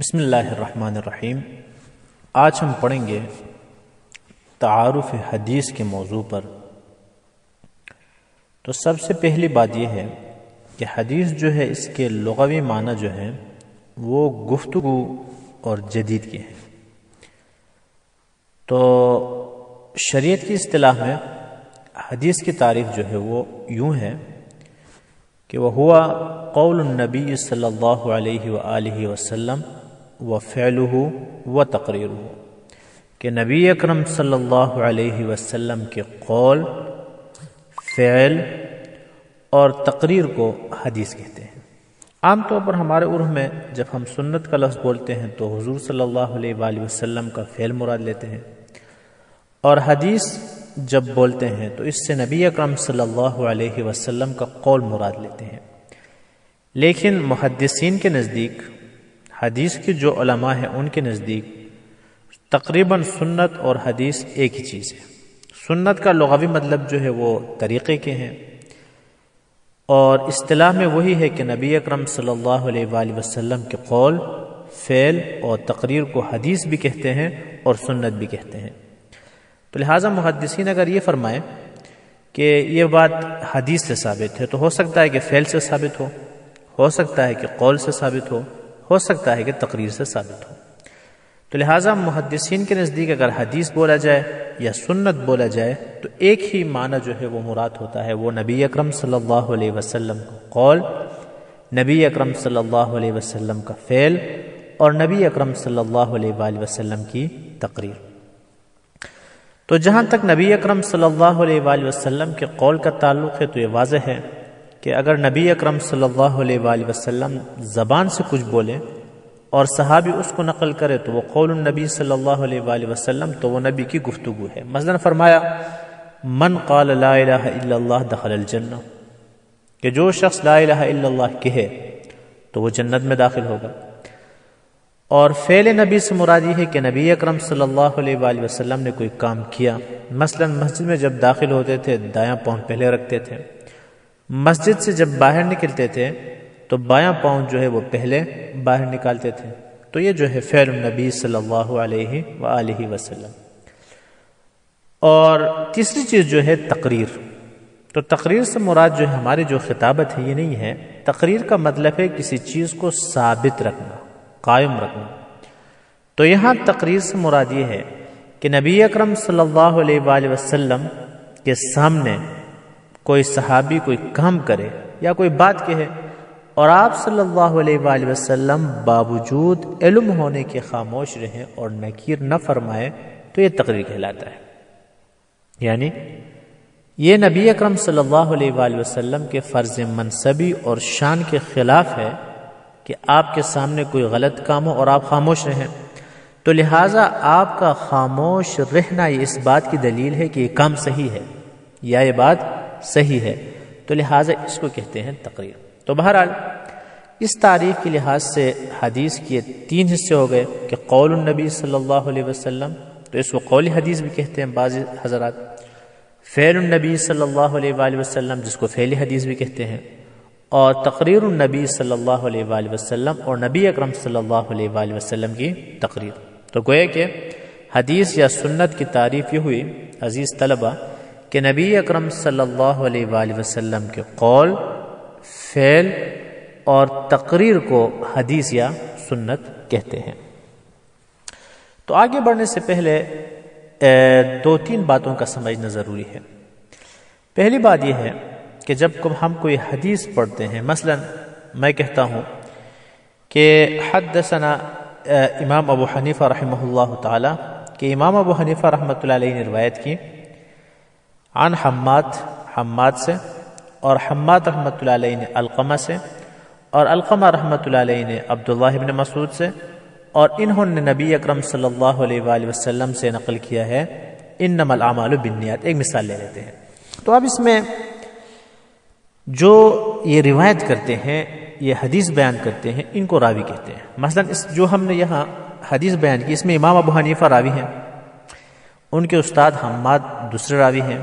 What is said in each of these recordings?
بسم اللہ الرحمن الرحیم۔ آج ہم پڑھیں گے تعارف حدیث کے موضوع پر۔ تو سب سے پہلی بات یہ ہے کہ حدیث جو ہے اس کے لغوی معنی جو ہے وہ گفتگو اور جدید کے ہیں۔ تو شریعت کی اصطلاح میں حدیث کی تعریف جو ہے وہ یوں ہے کہ وہ ہوا قول النبی صلی اللہ علیہ وآلہ وسلم وفعلہ وتقریرہ، کہ نبی اکرم صلی اللہ علیہ وسلم کے قول، فعل اور تقریر کو حدیث کہتے ہیں۔ عام طور پر ہمارے عرف میں جب ہم سنت کا لفظ بولتے ہیں تو حضور صلی اللہ علیہ وآلہ وسلم کا فعل مراد لیتے ہیں، اور حدیث جب بولتے ہیں تو اس سے نبی اکرم صلی اللہ علیہ وسلم کا قول مراد لیتے ہیں۔ لیکن محدثین کے نزدیک، حدیث کی جو علماء ہیں ان کے نزدیک تقریباً سنت اور حدیث ایک ہی چیز ہے۔ سنت کا لغوی مطلب جو ہے وہ طریقے کے ہیں، اور اصطلاح میں وہی ہے کہ نبی اکرم صلی اللہ علیہ وآلہ وسلم کے قول، فعل اور تقریر کو حدیث بھی کہتے ہیں اور سنت بھی کہتے ہیں۔ تو لہٰذا محدثین اگر یہ فرمائیں کہ یہ بات حدیث سے ثابت ہے تو ہو سکتا ہے کہ فعل سے ثابت ہو سکتا ہے کہ قول سے ثابت ہو سکتا ہے کہ تقریر سے ثابت ہو۔ تو لہٰذا محدثین کے نزدیک اگر حدیث بولا جائے یا سنت بولا جائے تو ایک ہی معنی جو ہے وہ مراد ہوتا ہے، وہ نبی اکرم صلی اللہ علیہ وسلم کا قول، نبی اکرم صلی اللہ علیہ وسلم کا فعل اور نبی اکرم صلی اللہ علیہ وآلہ وسلم کی تقریر۔ تو جہاں تک نبی اکرم صلی اللہ علیہ وآلہ وسلم کے قول کا تعلق ہے تو یہ واضح ہے کہ اگر نبی اکرم صلی اللہ علیہ وآلہ وسلم زبان سے کچھ بولیں اور صحابی اس کو نقل کرے تو وہ قول النبی صلی اللہ علیہ وآلہ وسلم، تو وہ نبی کی گفتگو ہے۔ مثلا فرمایا من قال لا الہ الا اللہ دخل الجنہ، کہ جو شخص لا الہ الا اللہ کہے تو وہ جنت میں داخل ہوگا۔ اور فعل نبی سے مراد یہ ہے کہ نبی اکرم صلی اللہ علیہ وآلہ وسلم نے کوئی کام کیا، مثلا مسجد میں جب داخل ہوتے تھے دایاں پاؤں پہلے رکھتے تھے، مسجد سے جب باہر نکلتے تھے تو بایاں پاؤں جو ہے وہ پہلے باہر نکالتے تھے۔ تو یہ جو ہے فعل النبی صلی اللہ علیہ وآلہ وسلم۔ اور تیسری چیز جو ہے تقریر۔ تو تقریر سے مراد جو ہے ہماری جو خطابت ہے یہ نہیں ہے، تقریر کا مطلب ہے کسی چیز کو ثابت رکھنا، قائم رکھنا۔ تو یہاں تقریر سے مراد یہ ہے کہ نبی اکرم صلی اللہ علیہ وآلہ وسلم کے سامنے کوئی صحابی کوئی کام کرے یا کوئی بات کہے اور آپ صلی اللہ علیہ وآلہ وسلم باوجود علم ہونے کے خاموش رہیں اور نکیر نہ فرمائے تو یہ تقریر کہلاتا ہے۔ یعنی یہ نبی اکرم صلی اللہ علیہ وآلہ وسلم کے فرض منصبی اور شان کے خلاف ہے کہ آپ کے سامنے کوئی غلط کام ہو اور آپ خاموش رہیں۔ تو لہٰذا آپ کا خاموش رہنا یہ اس بات کی دلیل ہے کہ یہ کام صحیح ہے یا یہ بات صحیح ہے، تو لہٰذا اس کو کہتے ہیں تقریر۔ تو بہرحال اس تعریف کے لحاظ سے حدیث کے تین حصے ہو گئے کہ قول النبی صلی اللہ علیہ وسلم، تو اس کو قول حدیث بھی کہتے ہیں بعض حضرات، فعل النبی صلی اللہ علیہ وآلہ وسلم جس کو فعل حدیث بھی کہتے ہیں، اور تقریر النبی صلی اللہ علیہ وآلہ وسلم اور نبی اکرم صلی اللہ علیہ وآلہ وسلم کی تقریر۔ تو گویا کہ حدیث یا سنت کی تعریف یہ ہوئی عزیز طلبہ کہ نبی اکرم صلی اللہ علیہ وآلہ وسلم کے قول، فعل اور تقریر کو حدیث یا سنت کہتے ہیں۔ تو آگے بڑھنے سے پہلے دو تین باتوں کا سمجھنا ضروری ہے۔ پہلی بات یہ ہے کہ جب ہم کوئی حدیث پڑھتے ہیں، مثلا میں کہتا ہوں کہ حدثنا امام ابو حنیفہ رحمہ اللہ تعالی، کہ امام ابو حنیفہ رحمۃ اللہ علیہ نے روایت کی عن حماد سے، اور حماد رحمۃ اللہ علیہ نے علقمہ سے، اور علقمہ رحمۃ اللہ علیہ نے عبداللہ بن مسعود سے، اور انہوں نے نبی اکرم صلی اللہ علیہ وآلہ وسلم سے نقل کیا ہے انما الاعمال بالنیات۔ ایک مثال لے لیتے ہیں۔ تو اب اس میں جو یہ روایت کرتے ہیں، یہ حدیث بیان کرتے ہیں، ان کو راوی کہتے ہیں۔ مثلا جو ہم نے یہاں حدیث بیان کی اس میں امام ابو حنیفہ راوی ہیں، ان کے استاد حماد دوسرے راوی ہیں،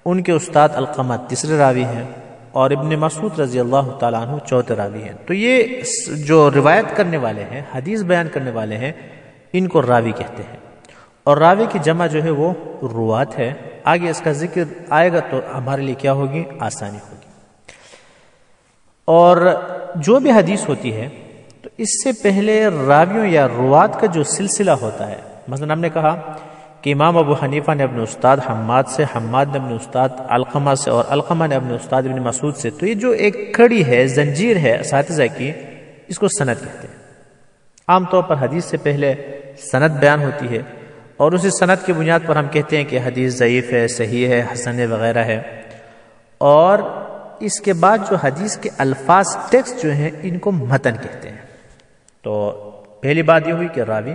ان کے استاد علقمہ تیسرے راوی ہیں، اور ابن مسعود رضی اللہ تعالیٰ عنہ چوتھے راوی ہیں. تو یہ جو روایت کرنے والے ہیں، حدیث بیان کرنے والے ہیں، ان کو راوی کہتے ہیں. اور راوی کی جمع جو ہے وہ روات ہے. آگے اس کا ذکر آئے گا تو ہمارے لیے کیا ہوگی؟ آسانی ہوگی. اور جو بھی حدیث ہوتی ہے تو اس سے پہلے راویوں یا روات کا جو سلسلہ ہوتا ہے، مثلا ہم نے کہا کہ امام ابو حنیفہ نے اپنے استاد حماد سے، حماد نے اپنے استاد علقمہ سے، اور علقمہ نے اپنے استاد ابن مسعود سے. تو یہ جو ایک کڑی ہے، زنجیر ہے اساتذہ کی، اس کو سند کہتے ہیں. عام طور پر حدیث سے پہلے سند بیان ہوتی ہے اور اسی سند کی بنیاد پر ہم کہتے ہیں کہ حدیث ضعیف ہے، صحیح ہے، حسن ہے وغیرہ ہے. اور اس کے بعد جو حدیث کے الفاظ، ٹیکسٹ جو ہیں، ان کو متن کہتے ہیں. تو پہلی بات یہ ہوئی کہ راوی،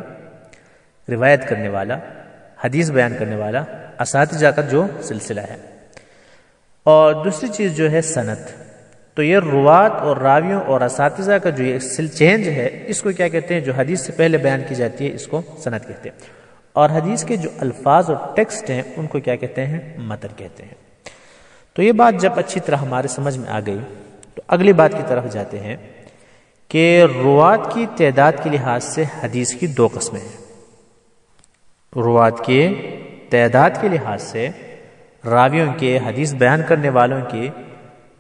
روایت کرنے والا، حدیث بیان کرنے والا، اساتذہ کا جو سلسلہ ہے. اور دوسری چیز جو ہے سند. تو یہ روات اور راویوں اور اساتذہ کا جو یہ چینج ہے، اس کو کیا کہتے ہیں؟ جو حدیث سے پہلے بیان کی جاتی ہے، اس کو سند کہتے ہیں. اور حدیث کے جو الفاظ اور ٹیکسٹ ہیں، ان کو کیا کہتے ہیں؟ متن کہتے ہیں. تو یہ بات جب اچھی طرح ہمارے سمجھ میں آ گئی تو اگلی بات کی طرف جاتے ہیں کہ روات کی تعداد کے لحاظ سے حدیث کی دو قسمیں ہیں. روات کے تعداد کے لحاظ سے، راویوں کے، حدیث بیان کرنے والوں کے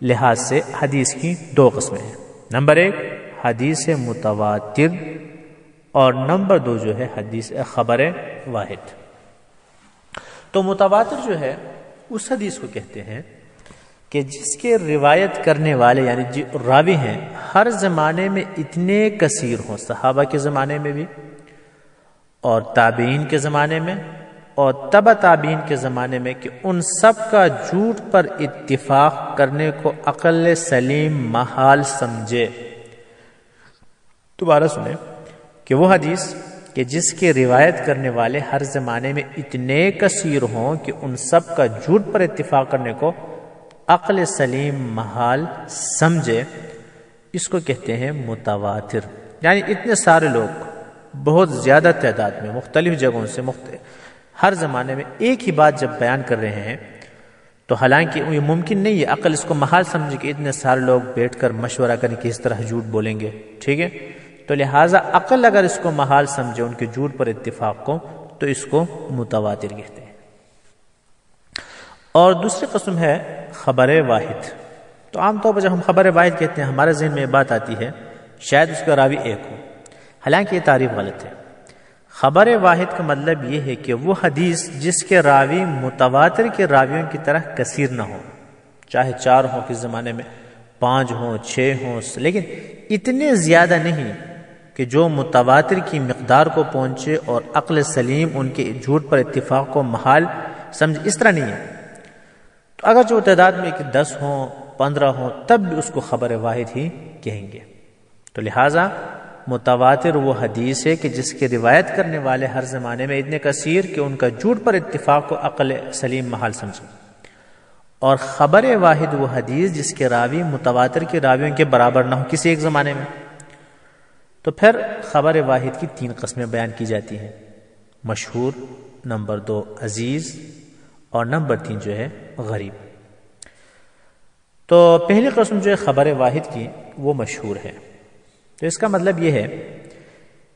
لحاظ سے حدیث کی دو قسمیں ہیں. نمبر 1 حدیث متواتر، اور نمبر 2 جو ہے حدیث خبر واحد. تو متواتر جو ہے اس حدیث کو کہتے ہیں کہ جس کے روایت کرنے والے یعنی جو راوی ہیں ہر زمانے میں اتنے کثیر ہوں، صحابہ کے زمانے میں بھی، اور تابعین کے زمانے میں، اور تبع تابعین کے زمانے میں، کہ ان سب کا جھوٹ پر اتفاق کرنے کو عقل سلیم محال سمجھے. دوبارہ سنیں کہ وہ حدیث کہ جس کے روایت کرنے والے ہر زمانے میں اتنے کثیر ہوں کہ ان سب کا جھوٹ پر اتفاق کرنے کو عقل سلیم محال سمجھے، اس کو کہتے ہیں متواتر. یعنی اتنے سارے لوگ بہت زیادہ تعداد میں مختلف جگہوں سے ہر زمانے میں ایک ہی بات جب بیان کر رہے ہیں، تو حالانکہ یہ ممکن نہیں ہے عقل اس کو محال سمجھے کہ اتنے سارے لوگ بیٹھ کر مشورہ کریں کہ اس طرح جھوٹ بولیں گے. ٹھیک ہے، تو لہٰذا عقل اگر اس کو محال سمجھے ان کے جھوٹ پر اتفاق کو، تو اس کو متواتر کہتے ہیں. اور دوسری قسم ہے خبر واحد. تو عام طور پر جب ہم خبر واحد کہتے ہیں ہمارے ذہن میں یہ بات آتی ہے شاید اس کا راوی ایک ہو، حالانکہ یہ تعریف غلط ہے. خبر واحد کا مطلب یہ ہے کہ وہ حدیث جس کے راوی متواتر کے راویوں کی طرح کثیر نہ ہو، چاہے 4 ہوں کس زمانے میں، 5 ہوں، 6 ہوں، لیکن اتنے زیادہ نہیں کہ جو متواتر کی مقدار کو پہنچے اور عقل سلیم ان کے جھوٹ پر اتفاق کو محال سمجھ، اس طرح نہیں ہے. تو اگر جو تعداد میں 10 ہوں، 15 ہوں، تب بھی اس کو خبر واحد ہی کہیں گے. تو لہٰذا متواتر وہ حدیث ہے کہ جس کے روایت کرنے والے ہر زمانے میں اتنے کثیر کہ ان کا جھوٹ پر اتفاق کو عقل سلیم محال سمجھے. اور خبر واحد وہ حدیث جس کے راوی متواتر کے راویوں کے برابر نہ ہو کسی ایک زمانے میں. تو پھر خبر واحد کی 3 قسمیں بیان کی جاتی ہیں: مشہور، نمبر 2 عزیز، اور نمبر 3 جو ہے غریب. تو پہلی قسم جو ہے خبر واحد کی وہ مشہور ہے. تو اس کا مطلب یہ ہے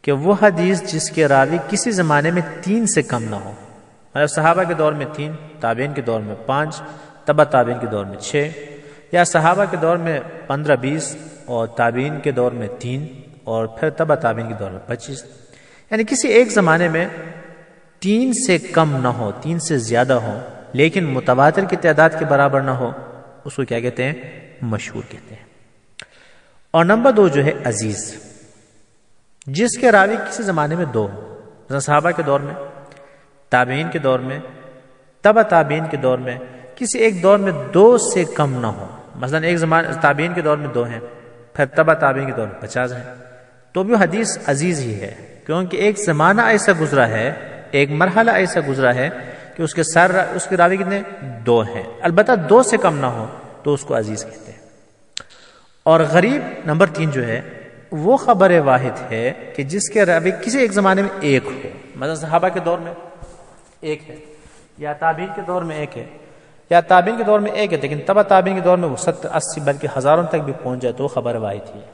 کہ وہ حدیث جس کے راوی کسی زمانے میں 3 سے کم نہ ہو، مطلب صحابہ کے دور میں 3، تابعین کے دور میں 5، تبع تابعین کے دور میں 6، یا صحابہ کے دور میں 15-20 اور تابعین کے دور میں 3 اور پھر تبع تابعین کے دور میں 25. یعنی کسی ایک زمانے میں 3 سے کم نہ ہو، 3 سے زیادہ ہو، لیکن متواتر کی تعداد کے برابر نہ ہو، اس کو کیا کہتے ہیں؟ مشہور کہتے ہیں. اور نمبر 2 جو ہے عزیز، جس کے راوی کسی زمانے میں 2 ہوں، صحابہ کے دور میں، تابعین کے دور میں، تبع تابعین کے دور میں، کسی ایک دور میں 2 سے کم نہ ہو. مثلا ایک زمانے تابعین کے دور میں 2 ہیں، پھر تبع تابعین کے دور میں 50 ہیں، تو بھی حدیث عزیز ہی ہے، کیونکہ ایک زمانہ ایسا گزرا ہے، ایک مرحلہ ایسا گزرا ہے کہ اس کے راوی کتنے؟ 2 ہیں. البتہ 2 سے کم نہ ہو تو اس کو عزیز کہتے ہیں. اور غریب نمبر 3 جو ہے وہ خبر واحد ہے کہ جس کے راوی کسی ایک زمانے میں 1 ہو، مثلا صحابہ کے دور میں 1 ہے یا تابعین کے دور میں 1 ہے، یا تابعین کے دور میں ایک ہے لیکن تبع تابعین کے دور میں وہ 70 80 بلکہ ہزاروں تک بھی پہنچ جائے تو خبر واحد ہی ہے.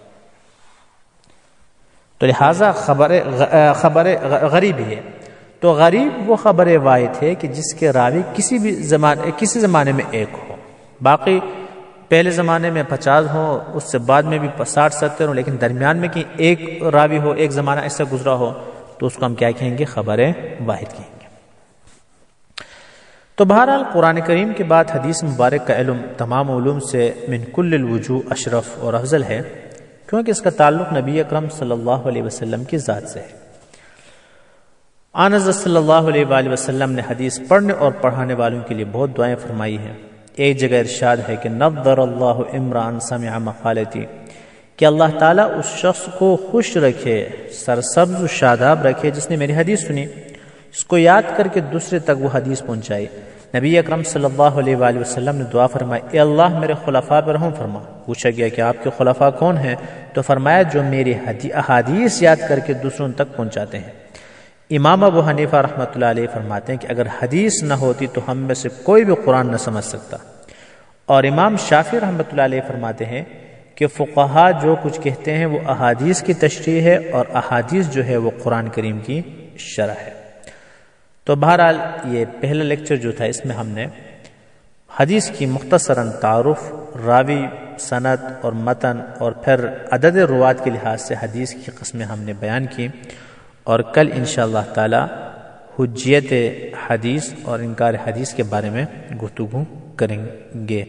تو لہٰذا خبر غریب ہے. تو غریب وہ خبر واحد ہے کہ جس کے راوی کسی زمانے میں ایک ہو. باقی پہلے زمانے میں 50 ہوں، اس سے بعد میں بھی 60 70 ہوں، لیکن درمیان میں کہ ایک راوی ہو، ایک زمانہ ایسا گزرا ہو، تو اس کو ہم کیا کہیں گے؟ خبر واحد کہیں گے. تو بہرحال قرآن کریم کے بعد حدیث مبارک کا علم تمام علوم سے من کل الوجوہ اشرف اور افضل ہے، کیونکہ اس کا تعلق نبی اکرم صلی اللہ علیہ وسلم کی ذات سے ہے. آن حضرت صلی اللہ علیہ وآلہ وسلم نے حدیث پڑھنے اور پڑھانے والوں کے لیے بہت دعائیں فرمائی ہیں. ایک جگہ ارشاد ہے کہ نضر اللہ امرأ سمع مقالتی، کہ اللہ تعالیٰ اس شخص کو خوش رکھے، سرسبز و شاداب رکھے جس نے میری حدیث سنی، اس کو یاد کر کے دوسرے تک وہ حدیث پہنچائی. نبی اکرم صلی اللہ علیہ وآلہ وسلم نے دعا فرمائی، اے اللہ میرے خلفاء پر رحم فرما. پوچھا گیا کہ آپ کے خلفاء کون ہیں؟ تو فرمایا جو میری احادیث یاد کر کے دوسروں تک پہنچاتے ہیں. امام ابو حنیفہ رحمۃ اللہ علیہ فرماتے ہیں کہ اگر حدیث نہ ہوتی تو ہم میں سے کوئی بھی قرآن نہ سمجھ سکتا. اور امام شافعی رحمۃ اللہ علیہ فرماتے ہیں کہ فقہا جو کچھ کہتے ہیں وہ احادیث کی تشریح ہے، اور احادیث جو ہے وہ قرآن کریم کی شرح ہے. تو بہرحال یہ پہلا لیکچر جو تھا اس میں ہم نے حدیث کی مختصراً تعارف، راوی، سند اور متن، اور پھر عدد روات کے لحاظ سے حدیث کی قسمیں ہم نے بیان کی. اور کل انشاءاللہ تعالی حجیت حدیث اور انکار حدیث کے بارے میں گفتگو کریں گے.